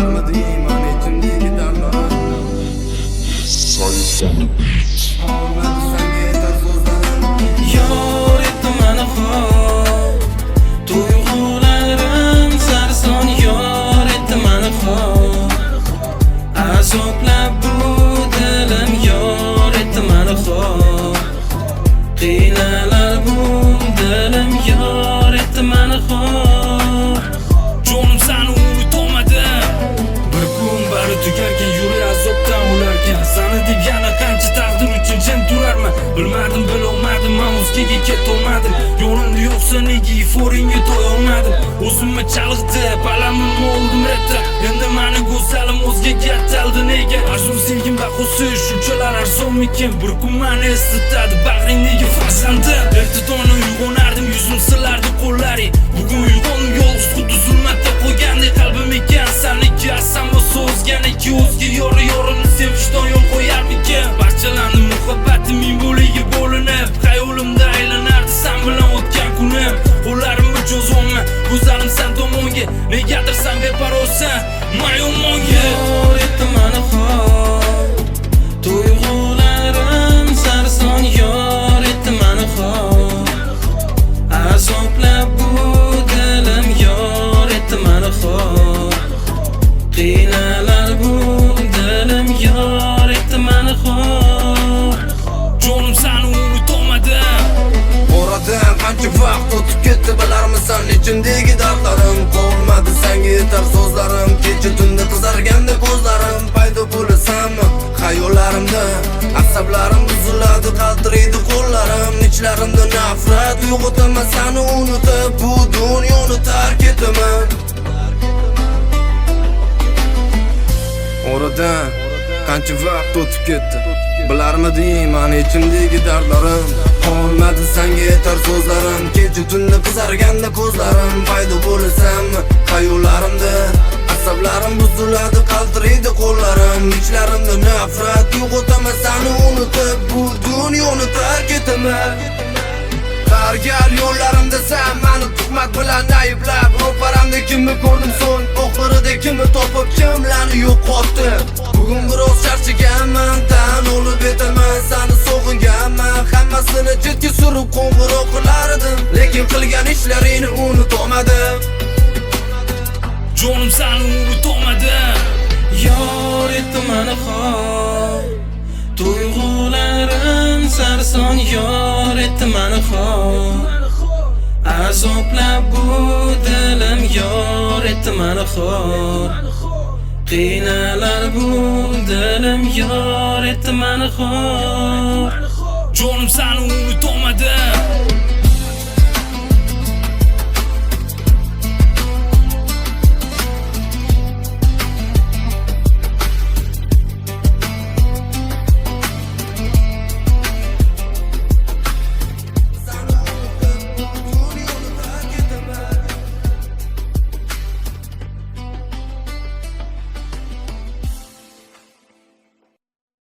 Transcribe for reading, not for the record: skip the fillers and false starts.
Bularmidi iymon ichimdagi dardlarim Olmadi senga yetar so'zlarim Yor etdi meni xo'p Tuyg'ularim sarson yor etdi meni xo'p Azoblab bu dilim yor etdi meni xo'p Qiynalar bu dilim yor etdi meni xo'p Jonim seni unutolmadim Bir kun bari tugarkan yurek azobdan o'larkan Seni deb yana qancha taqdir uchun jim turarman Bilmadim bilolmadim men o'zgaga ketolmadim Yonimda yo'qsa nega iforingga to'yolmadim O'zimni chalg'itib alamimni oldim rapda Endi meni go'zalim o'zgaga ataldi nega Arzum sevgim bahosi shunchalar arzonmikin Bir kun meni eslatadi bag'ring nega farzandim Erta tongda uyg'onardim yuzim silardi qo'llaring Bugun uyg'ondim yolg'iz xuddi zulmatda qo'ygandek qalbim ekan Seniki asam bo'lsa o'zganiki o'zga yorimni sevishdan yo'l qo'yarmikin Parchalandim muhabbatim ming bo'liga bo'linib Xayolimda aylanardi sen bilan o'tgan kunim Qo'llarimni cho'zolma ko'zlarim sen tomonga Negadir sen beparvosan men yomonga Yor etdi meni xo'p Tuyg'ularim sarson yor etdi meni xo'p Azoblab bu dilim yor etdi meni xo'p Qiynalar bu dilim yor etdi meni xo'p Jonim seni unutolmadim Oradan qancha vaqt o'tib ketdi bilarmisan ichimdagi dardlarim Qolmadi senga yetar so'zlarim Kecha tunda qizarganda ko'zlarim Paydo bo'lasanmi xayollarimda Asablarim buziladi qaltiraydi qo'llarim Ichlarimda nafrat uyg'otaman seni unutib Bu dunyoni tark etaman Oradan qancha vaqt o'tib ketdi Bilarmidi iymon ichimdagi dardlarim Qolmadi senga yetar so'zlarim Kecha tunda qizarganda ko'zlarim Paydo bo'lasanmi xayollarimda Asablarim buziladi qaltiraydi qo'llarim Ichlarimda nafrat uyg'otaman seni unutib Bu dunyoni tark etaman Har gal yo'llarimda sen meni tuhmat bilan ayblab Ro'paramda kimni ko'rdim so'ng oxirida kimni topib kimlarni yo'qotdim Bugun biroz charchaganman tan olib etaman seni sog'inganman Hammasini chetga surib qo'ng'iroq qilar edim Lekin qilgan ishlaringni unutolmadim Jonim seni unutolmadim Yor etdi meni xo'p Tuyg'ularim sarson yor etdi meni xo'p Azoblab bu dilim yor etdi meni xo'p Qiynalar bu dilim yor etdi meni xo'p Jonim seni unutolmadim